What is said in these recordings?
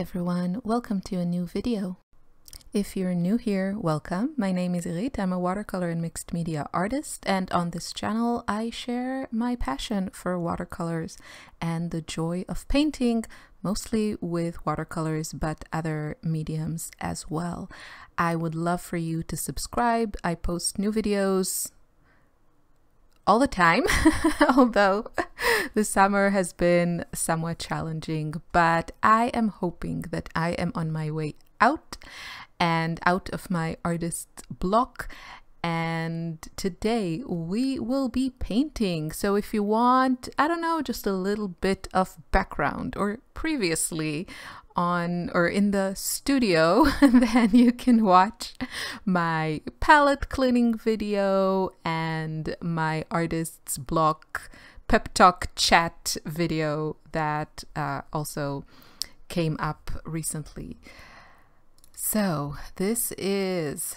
everyone, welcome to a new video. If you're new here, welcome. My name is Irit, I'm a watercolor and mixed media artist, and on this channel I share my passion for watercolors and the joy of painting, mostly with watercolors but other mediums as well. I would love for you to subscribe. I post new videos all the time, although the summer has been somewhat challenging, but I am hoping that I am on my way out and out of my artist's block, and today we will be painting. So if you want, I don't know, just a little bit of background or previously on or in the studio, then you can watch my palette cleaning video and my artist's block pep talk chat video that also came up recently. So this is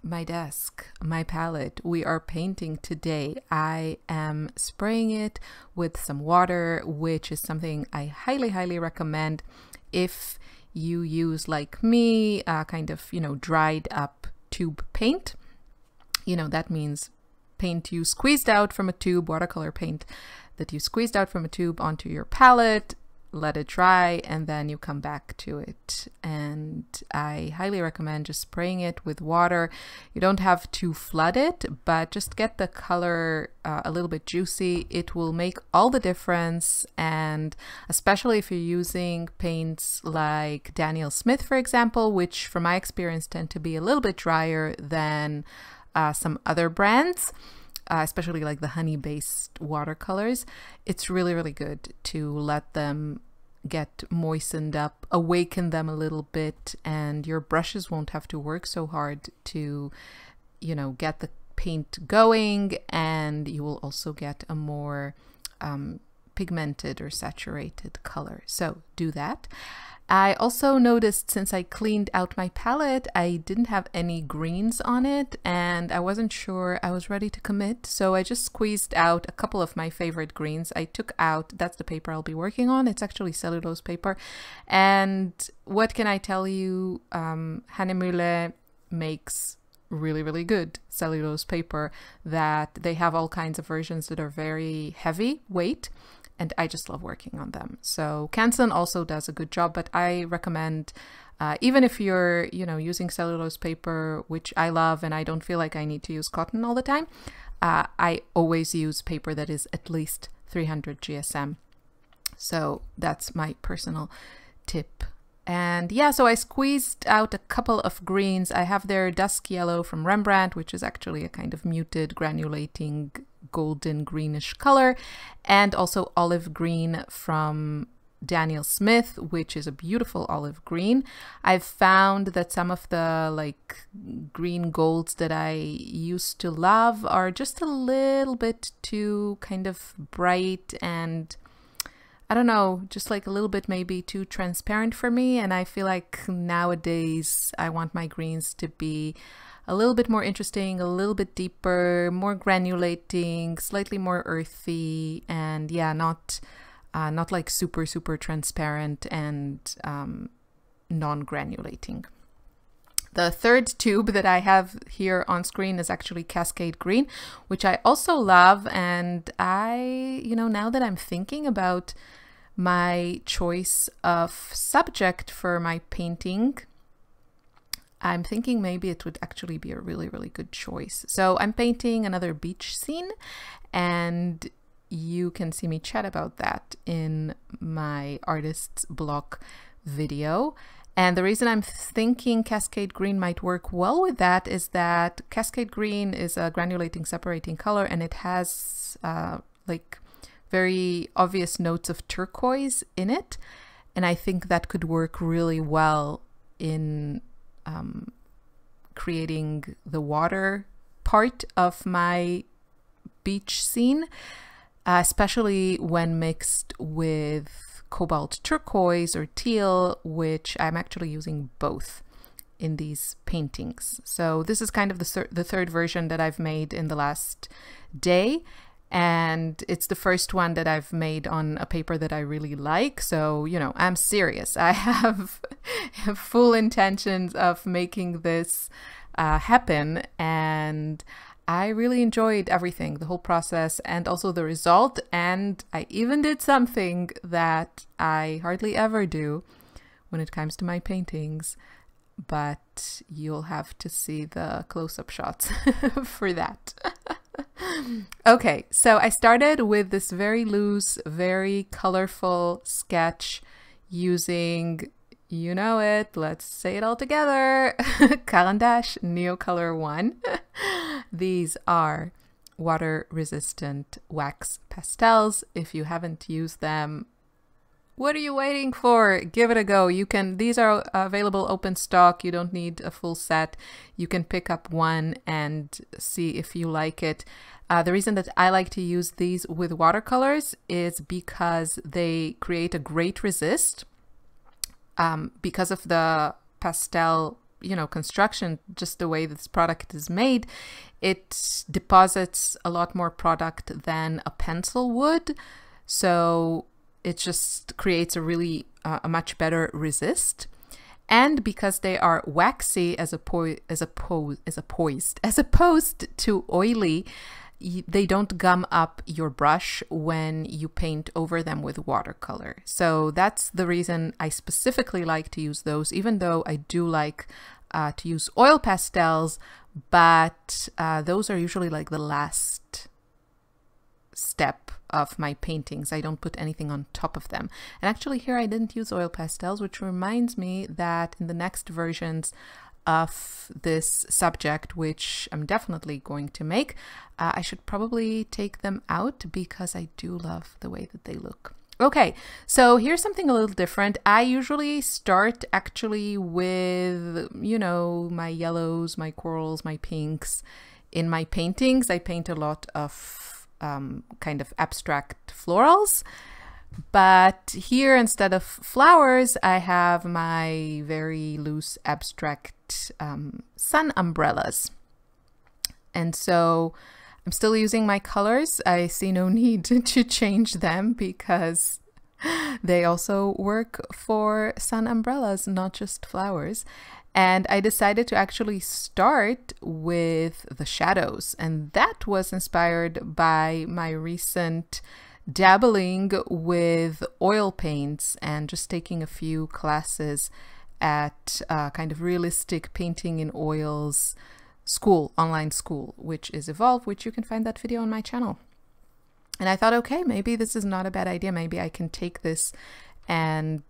my desk, my palette. We are painting today. I am spraying it with some water, which is something I highly recommend if you use, like me, kind of, dried up tube paint. That means paint you squeezed out from a tube, watercolor paint that you squeezed out from a tube onto your palette, let it dry, and then you come back to it. And I highly recommend just spraying it with water. You don't have to flood it, but just get the color a little bit juicy. It will make all the difference, and especially if you're using paints like Daniel Smith, for example, which from my experience tend to be a little bit drier than some other brands. Especially like the honey-based watercolors, it's really good to let them get moistened up, awaken them a little bit, and your brushes won't have to work so hard to, get the paint going, and you will also get a more pigmented or saturated color. So do that. I also noticed, since I cleaned out my palette, I didn't have any greens on it, and I wasn't sure I was ready to commit, so I just squeezed out a couple of my favorite greens. I took out, that's the paper I'll be working on. It's actually cellulose paper, and what can I tell you, Handmade makes really good cellulose paper that they have all kinds of versions that are very heavy weight, and I just love working on them. So Caran also does a good job, but I recommend, even if you're, using cellulose paper, which I love, and I don't feel like I need to use cotton all the time, I always use paper that is at least 300 GSM. So that's my personal tip. And yeah, so I squeezed out a couple of greens. I have their dusk yellow from Rembrandt, which is actually a kind of muted, granulating, golden greenish color, and also olive green from Daniel Smith, which is a beautiful olive green. I've found that some of the green golds that I used to love are just a little bit too kind of bright, and I don't know, just like a little bit maybe too transparent for me. And I feel like nowadays I want my greens to be a little bit more interesting, a little bit deeper, more granulating, slightly more earthy, and yeah, not like super transparent and non-granulating. The third tube that I have here on screen is actually Cascade Green, which I also love. And I, now that I'm thinking about my choice of subject for my painting, I'm thinking maybe it would actually be a really good choice. So I'm painting another beach scene, and you can see me chat about that in my artist's block video. And the reason I'm thinking Cascade Green might work well with that is that Cascade Green is a granulating, separating color, and it has very obvious notes of turquoise in it. And I think that could work really well in creating the water part of my beach scene, especially when mixed with cobalt turquoise or teal, which I'm actually using both in these paintings. So this is kind of the third version that I've made in the last day, And it's the first one that I've made on a paper that I really like. So, you know, I'm serious. I have full intentions of making this happen. And I really enjoyed everything, the whole process, and also the result. And I even did something that I hardly ever do when it comes to my paintings. But you'll have to see the close-up shots for that. Okay, so I started with this very loose, very colorful sketch using, you know it, let's say it all together, Caran Neocolor 1. These are water-resistant wax pastels. If you haven't used them, what are you waiting for? Give it a go. You can, these are available open stock. You don't need a full set. You can pick up one and see if you like it. The reason that I like to use these with watercolors is because they create a great resist. Because of the pastel, you know, construction, just the way this product is made, it deposits a lot more product than a pencil would. So it just creates a really a much better resist. And because they are waxy as opposed to oily, they don't gum up your brush when you paint over them with watercolor. So that's the reason I specifically like to use those, even though I do like to use oil pastels, but those are usually like the last step of my paintings. I don't put anything on top of them. And actually here I didn't use oil pastels, which reminds me that in the next versions of this subject, which I'm definitely going to make, I should probably take them out because I do love the way that they look. Okay, so here's something a little different. I usually start actually with, you know, my yellows, my corals, my pinks. In my paintings, I paint a lot of kind of abstract florals, but here instead of flowers I have my very loose abstract sun umbrellas, and so I'm still using my colors. I see no need to change them because they also work for sun umbrellas, not just flowers. And I decided to actually start with the shadows, and that was inspired by my recent dabbling with oil paints and just taking a few classes at kind of realistic painting in oils school, online school, which is Evolve, which you can find that video on my channel. And I thought, okay, maybe this is not a bad idea. Maybe I can take this and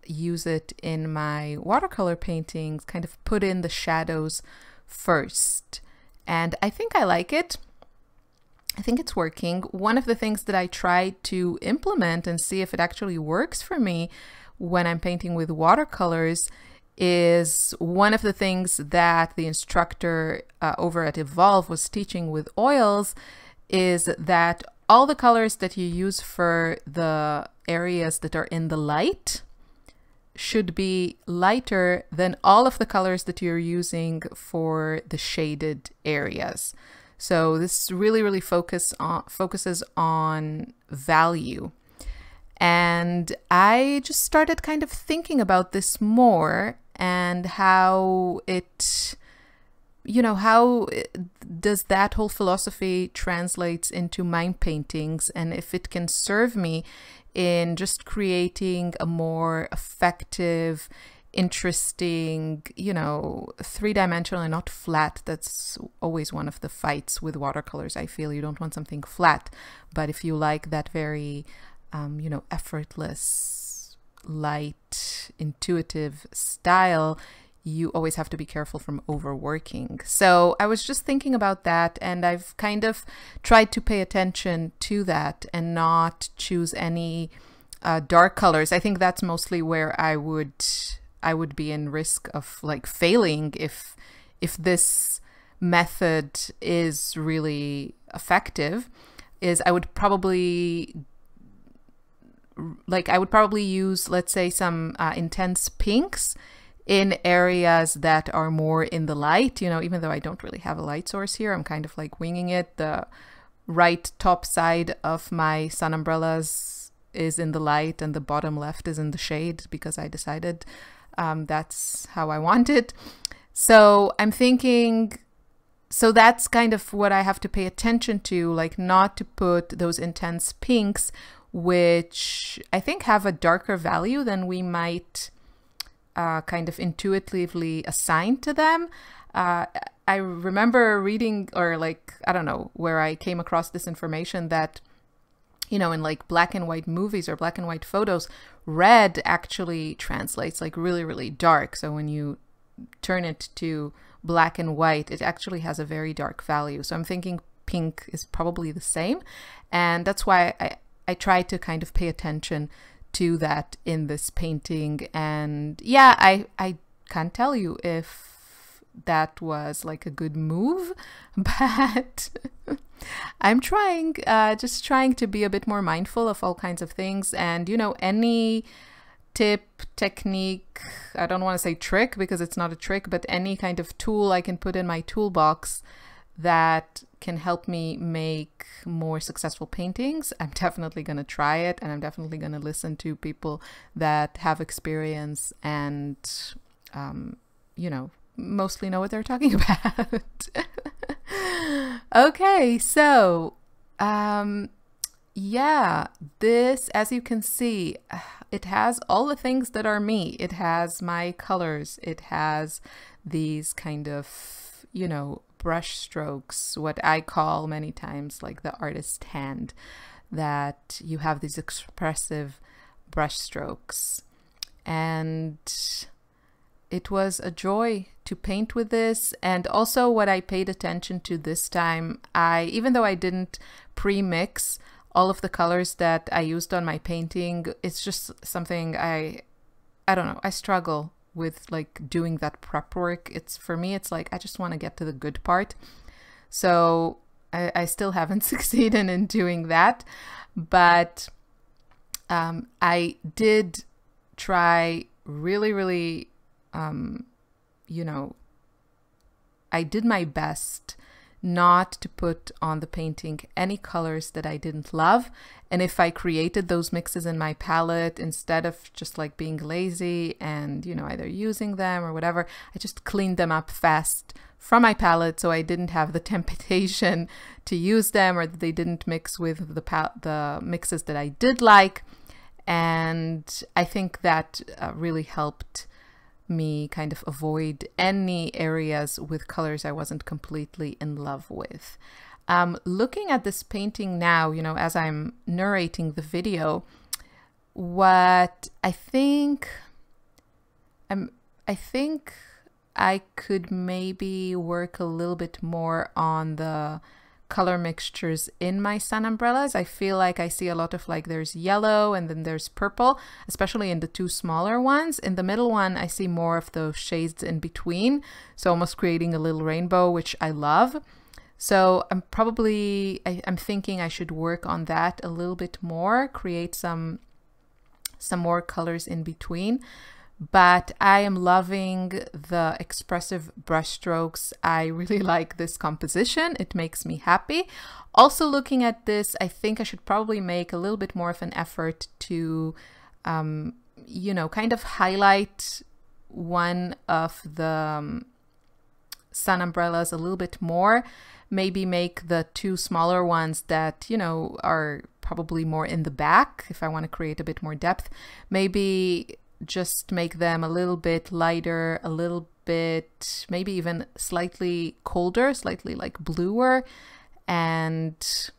use it in my watercolor paintings, kind of put in the shadows first. And I think I like it. I think it's working. One of the things that I tried to implement and see if it actually works for me when I'm painting with watercolors is one of the things that the instructor over at Evolve was teaching with oils is that all the colors that you use for the areas that are in the light should be lighter than all of the colors that you're using for the shaded areas. So this really focuses on value. And I just started kind of thinking about this more and how it, you know, how does that whole philosophy translates into my paintings, and if it can serve me in just creating a more effective, interesting, you know, three-dimensional and not flat. That's always one of the fights with watercolors. I feel you don't want something flat, but if you like that very, you know, effortless, light, intuitive style, you always have to be careful from overworking. So I was just thinking about that, and I've kind of tried to pay attention to that and not choose any dark colors. I think that's mostly where I would be in risk of like failing if this method is really effective. Is I would probably use, let's say, some intense pinks in areas that are more in the light, you know, even though I don't really have a light source here, I'm kind of like winging it. The right top side of my sun umbrellas is in the light and the bottom left is in the shade, because I decided that's how I want it. So I'm thinking, so that's kind of what I have to pay attention to, like not to put those intense pinks, which I think have a darker value than we might kind of intuitively assign to them. I remember reading, or like, I don't know, where I came across this information that, you know, in like black and white movies or black and white photos, red actually translates like really, really dark. So when you turn it to black and white, it actually has a very dark value. So I'm thinking pink is probably the same. And that's why I try to kind of pay attention to that in this painting. And yeah, I can't tell you if that was like a good move, but I'm trying, just trying to be a bit more mindful of all kinds of things. And, you know, any tip, technique, I don't want to say trick because it's not a trick, but any kind of tool I can put in my toolbox that can help me make more successful paintings, I'm definitely going to try it. And I'm definitely going to listen to people that have experience and, you know, mostly know what they're talking about. Okay, so yeah, this, as you can see, it has all the things that are me. It has my colors. It has these kind of, you know, brush strokes, what I call many times like the artist hand, that you have these expressive brush strokes. And it was a joy to paint with this. And also what I paid attention to this time, even though I didn't pre-mix all of the colors that I used on my painting, it's just something I don't know, I struggle with like doing that prep work. It's, for me, it's like I just want to get to the good part. So I still haven't succeeded in doing that, but I did try really, you know, I did my best not to put on the painting any colors that I didn't love. And if I created those mixes in my palette, instead of just like being lazy and, you know, either using them or whatever, I just cleaned them up fast from my palette, so I didn't have the temptation to use them, or that they didn't mix with the mixes that I did like. And I think that really helped me kind of avoid any areas with colors I wasn't completely in love with. Looking at this painting now, you know, as I'm narrating the video, what I think I could maybe work a little bit more on the color mixtures in my sun umbrellas. I feel like I see a lot of like there's yellow and then there's purple, especially in the two smaller ones. In the middle one, I see more of those shades in between, so almost creating a little rainbow, which I love. So I'm thinking I should work on that a little bit more, create some more colors in between. But I am loving the expressive brush strokes. I really like this composition. It makes me happy. Also, looking at this, I think I should probably make a little bit more of an effort to, you know, kind of highlight one of the sun umbrellas a little bit more. Maybe make the two smaller ones that, you know, are probably more in the back if I want to create a bit more depth. Maybe just make them a little bit lighter, a little bit, maybe even slightly colder, slightly like bluer, and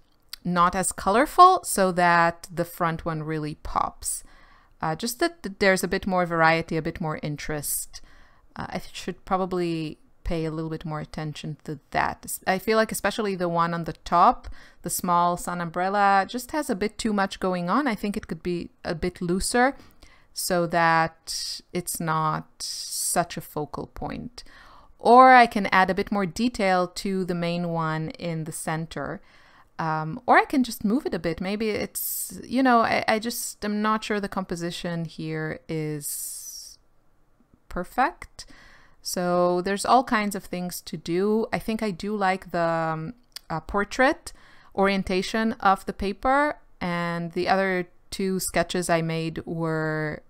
not as colorful, so that the front one really pops. Just that there's a bit more variety, a bit more interest. I should probably pay a little bit more attention to that. I feel like especially the one on the top, the small sun umbrella, just has a bit too much going on. I think it could be a bit looser, so that it's not such a focal point. Or I can add a bit more detail to the main one in the center. Or I can just move it a bit. Maybe it's, you know, I just am not sure the composition here is perfect. So there's all kinds of things to do. I think I do like the portrait orientation of the paper, and the other two sketches I made were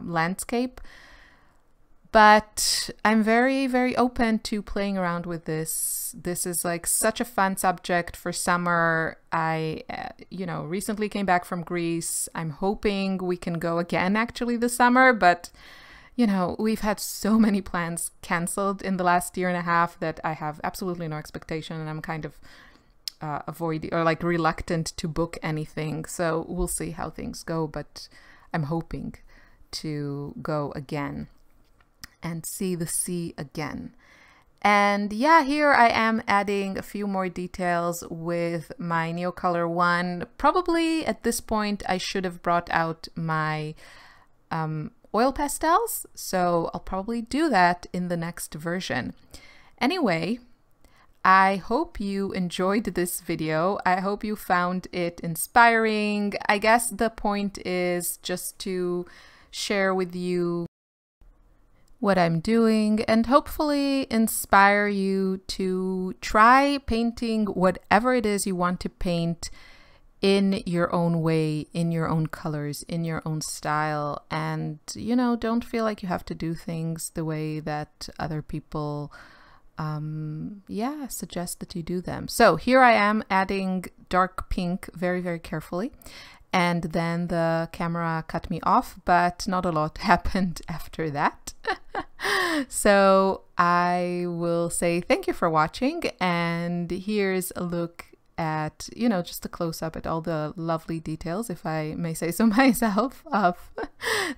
landscape. But I'm very, very open to playing around with this. This is like such a fun subject for summer. I, recently came back from Greece. I'm hoping we can go again actually this summer, but we've had so many plans canceled in the last year and a half that I have absolutely no expectation, and I'm kind of reluctant to book anything. So we'll see how things go, but I'm hoping to go again and see the sea again. And yeah, here I am adding a few more details with my Neocolor one. Probably at this point I should have brought out my oil pastels, so I'll probably do that in the next version. Anyway, I hope you enjoyed this video. I hope you found it inspiring. I guess the point is just to share with you what I'm doing and hopefully inspire you to try painting whatever it is you want to paint in your own way, in your own colors, in your own style, and don't feel like you have to do things the way that other people suggest that you do them. So here I am adding dark pink very, very carefully, and then the camera cut me off, but not a lot happened after that. So I will say thank you for watching, and here's a look at, just a close-up at all the lovely details, if I may say so myself, of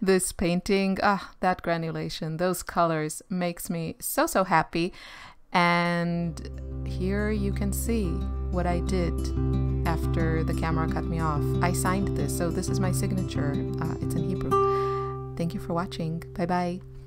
this painting. That granulation, those colors makes me so, so happy. And here you can see what I did after the camera cut me off. I signed this, so this is my signature. It's in Hebrew. Thank you for watching. Bye-bye.